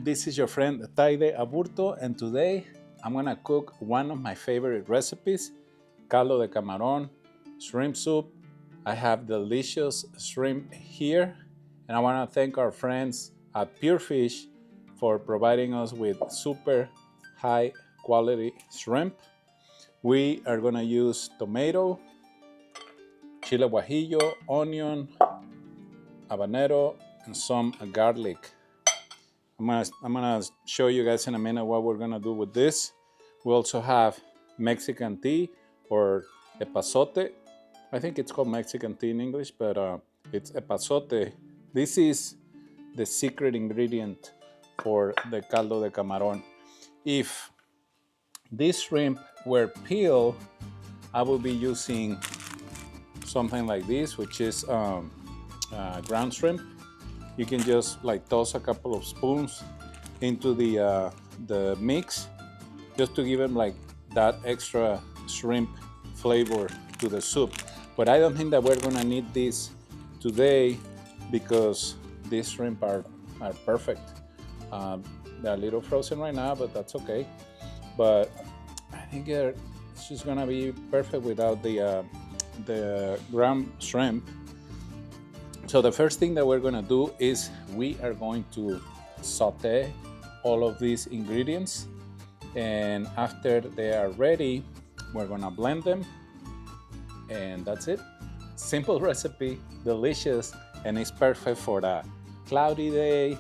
This is your friend Taide Aburto, and today I'm gonna cook one of my favorite recipes, Caldo de Camarón, shrimp soup. I have delicious shrimp here, and I wanna thank our friends at Pure Fish for providing us with super high quality shrimp. We are gonna use tomato, chile guajillo, onion, habanero, and some garlic. I'm gonna show you guys in a minute what we're gonna do with this. We also have Mexican tea or epazote. I think it's called Mexican tea in English, but it's epazote. This is the secret ingredient for the caldo de camarón. If this shrimp were peeled, I will be using something like this, which is ground shrimp. You can just like toss a couple of spoons into the mix just to give them like that extra shrimp flavor to the soup. But I don't think that we're gonna need this today because these shrimp are perfect. They're a little frozen right now, but that's okay. But I think it's just gonna be perfect without the ground shrimp. So the first thing that we're gonna do is we are going to saute all of these ingredients, and after they are ready, we're gonna blend them, and that's it. Simple recipe, delicious, and it's perfect for a cloudy day,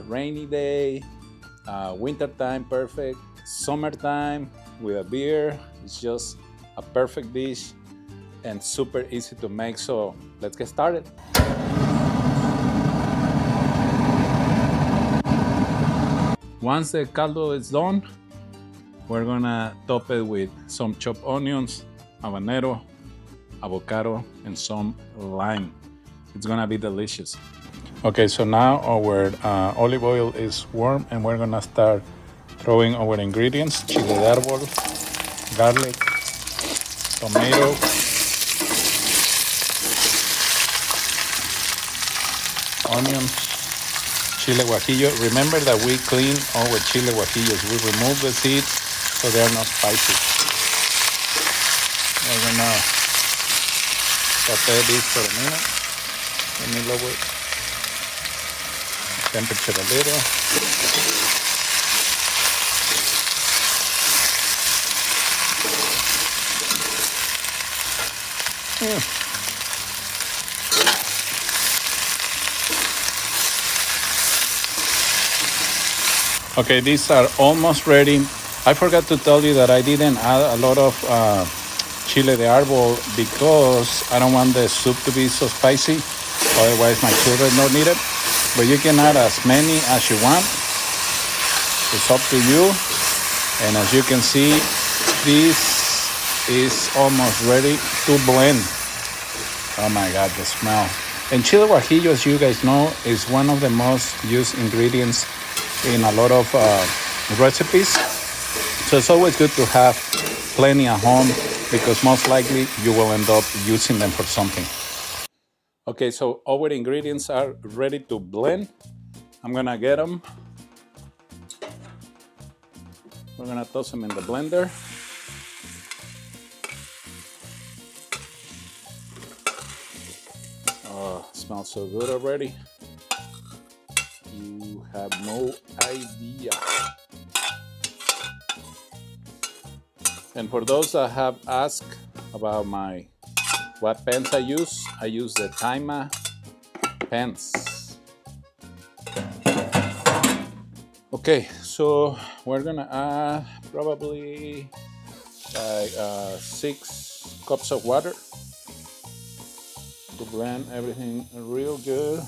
rainy day, wintertime perfect, summertime with a beer. It's just a perfect dish and super easy to make, so let's get started. Once the caldo is done, we're gonna top it with some chopped onions, habanero, avocado, and some lime. It's gonna be delicious. Okay, so now our olive oil is warm and we're gonna start throwing our ingredients: chile de arbol, garlic, tomato, onions, chile guajillo. Remember that we clean our chile guajillos. We remove the seeds so they are not spicy. We're gonna saute this for a minute. Let me lower the temperature a little. Okay, these are almost ready. I forgot to tell you that I didn't add a lot of chile de arbol because I don't want the soup to be so spicy. Otherwise, my children don't need it. But you can add as many as you want. It's up to you. And as you can see, this is almost ready to blend. Oh my God, the smell. And chile guajillo, as you guys know, is one of the most used ingredients in a lot of recipes. So it's always good to have plenty at home because most likely you will end up using them for something. Okay, so our ingredients are ready to blend. I'm gonna get them. We're gonna toss them in the blender. Oh, it smells so good already. You have no idea. And for those that have asked about what pens I use the Taima pens. Okay, so we're gonna add probably like 6 cups of water to blend everything real good.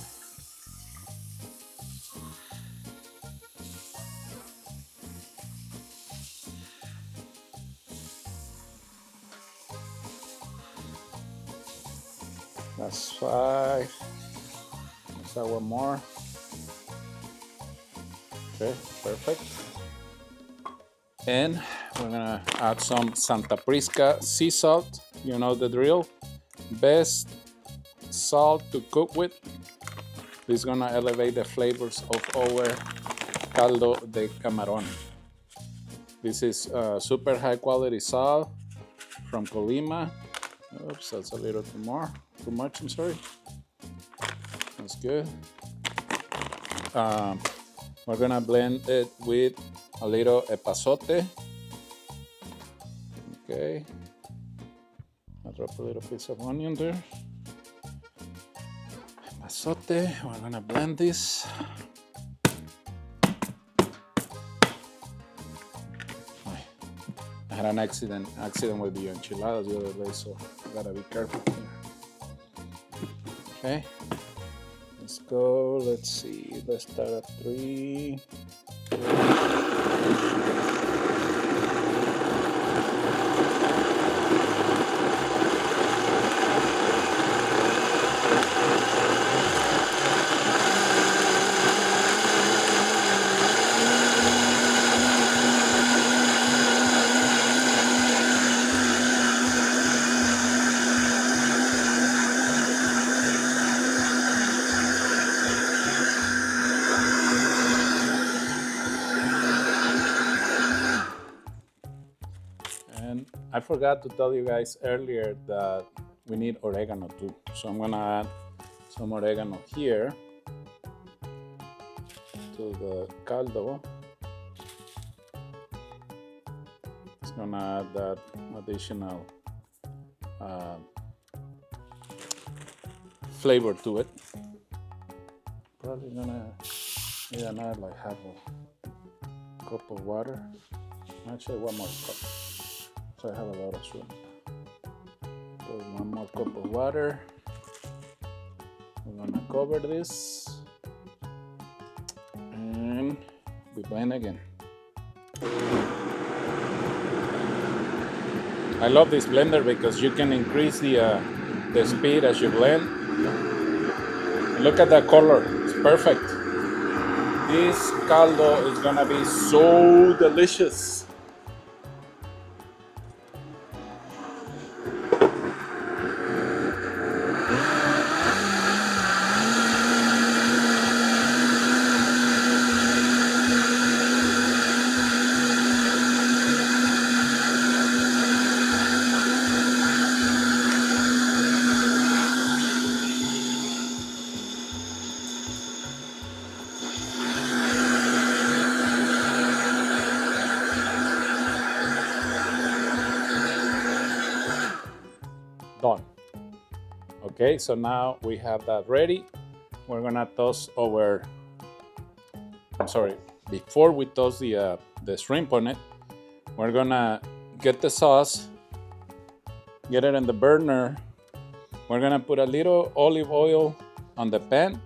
That's 5. Let's add one more. Okay, perfect. And we're gonna add some Santa Prisca sea salt. You know the drill. Best salt to cook with. This is gonna elevate the flavors of our Caldo de Camarón. This is super high quality salt from Colima. Oops, that's a little too much, I'm sorry. That's good. We're gonna blend it with a little epazote. Okay. I'll drop a little piece of onion there. Epazote, we're gonna blend this. I had an accident with the enchiladas the other day, so I gotta be careful here. Okay, let's go. Let's see. Let's start at 3. And I forgot to tell you guys earlier that we need oregano too. So I'm gonna add some oregano here to the caldo. It's gonna add that additional flavor to it. Probably gonna need another like half a cup of water. Actually, 1 more cup. So I have a lot of shrimp. So 1 more cup of water. We're gonna cover this and we blend again. I love this blender because you can increase the speed as you blend. And look at that color, it's perfect. This caldo is gonna be so delicious. Done. Okay, so now we have that ready. We're gonna toss our, before we toss the shrimp on it, we're gonna get the sauce, get it in the burner. We're gonna put a little olive oil on the pan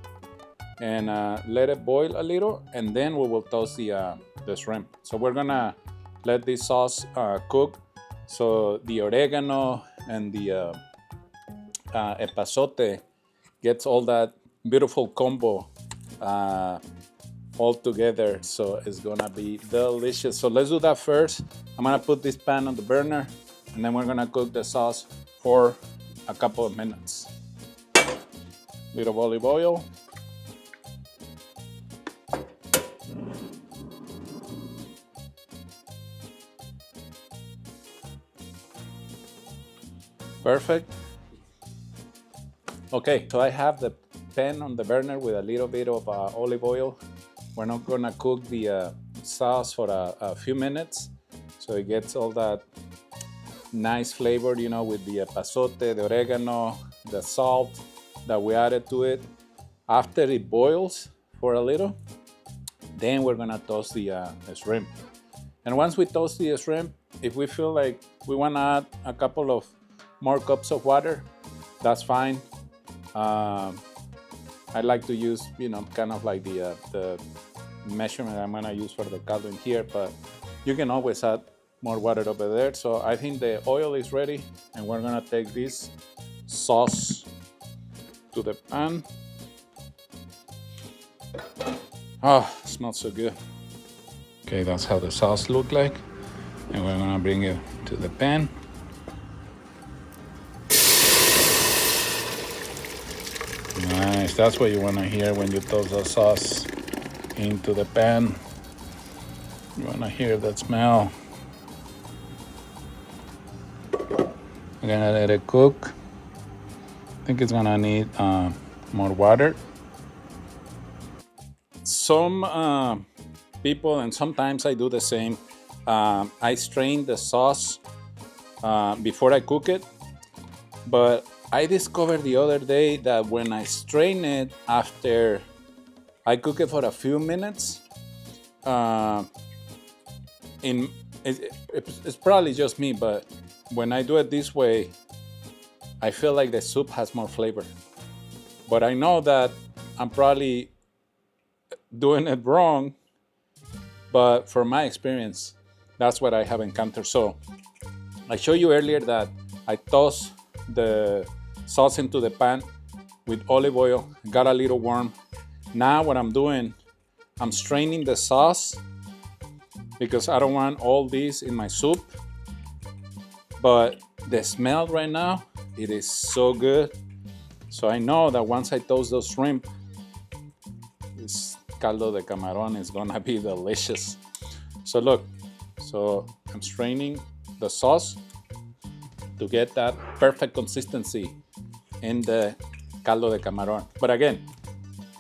and let it boil a little, and then we will toss the shrimp. So we're gonna let this sauce cook, so the oregano and the epazote gets all that beautiful combo all together. So it's gonna be delicious. So let's do that first. I'm gonna put this pan on the burner, and then we're gonna cook the sauce for a couple of minutes. Little olive oil. Perfect. Okay, so I have the pan on the burner with a little bit of olive oil. We're not gonna cook the sauce for a few minutes, so it gets all that nice flavor, you know, with the epazote, the oregano, the salt that we added to it. After it boils for a little, then we're gonna toast the shrimp. And once we toast the shrimp, if we feel like we wanna add a couple of more cups of water, that's fine. I like to use, you know, kind of like the measurement I'm gonna use for the caldo in here, but you can always add more water over there. So I think the oil is ready, and we're gonna take this sauce to the pan. Oh, it smells so good. Okay, that's how the sauce looks like, and we're gonna bring it to the pan. Nice, that's what you want to hear when you toss the sauce into the pan. You wanna hear that smell? I'm gonna let it cook. I think it's gonna need more water. Some people, and sometimes I do the same, I strain the sauce before I cook it, but I discovered the other day that when I strain it after I cook it for a few minutes, it's probably just me, but when I do it this way, I feel like the soup has more flavor. But I know that I'm probably doing it wrong, but from my experience, that's what I have encountered. So I showed you earlier that I toss the sauce into the pan with olive oil, got a little warm. Now what I'm doing, I'm straining the sauce because I don't want all this in my soup. But the smell right now, it is so good. So I know that once I toast those shrimp, this caldo de camarón is gonna be delicious. So look, so I'm straining the sauce to get that perfect consistency in the caldo de camarón. But again,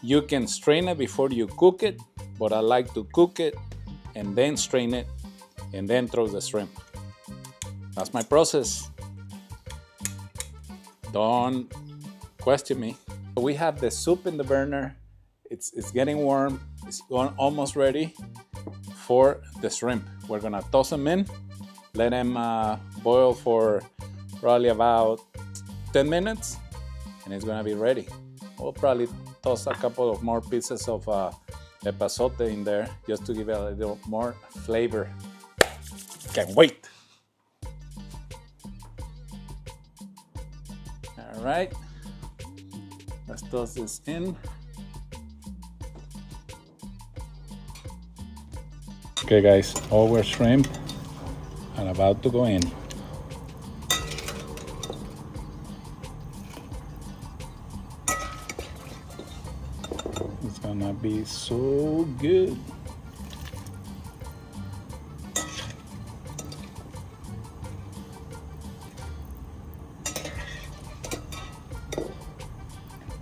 you can strain it before you cook it, but I like to cook it and then strain it and then throw the shrimp. That's my process. Don't question me. We have the soup in the burner. It's getting warm. It's almost ready for the shrimp. We're gonna toss them in, let them boil for probably about 10 minutes, and it's gonna be ready. We'll probably toss a couple of more pieces of epazote in there just to give it a little more flavor. Can't wait. All right, let's toss this in. Okay guys, all our shrimp are about to go in. It's gonna be so good.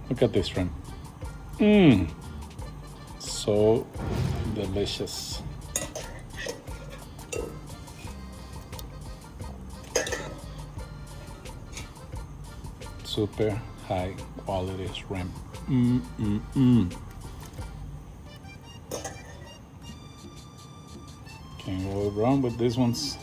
Look at this shrimp. So delicious. Super high quality shrimp. Can't go wrong with these ones.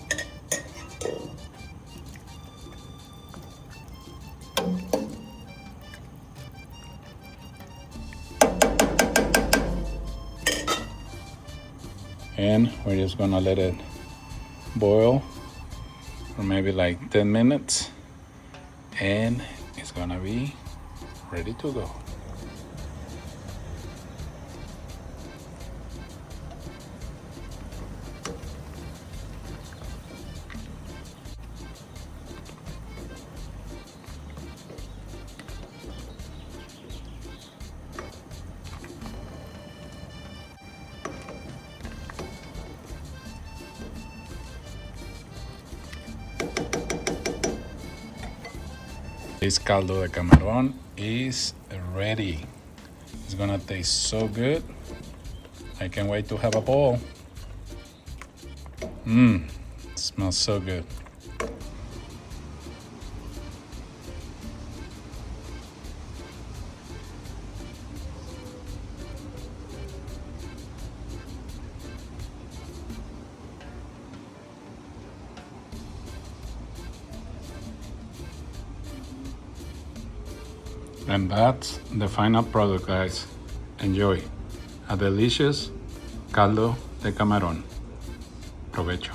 And we're just gonna let it boil for maybe like 10 minutes and it's gonna be ready to go. This caldo de camarón is ready. It's gonna taste so good. I can't wait to have a bowl. It smells so good. And that's the final product, guys. Enjoy a delicious caldo de camarón. Provecho.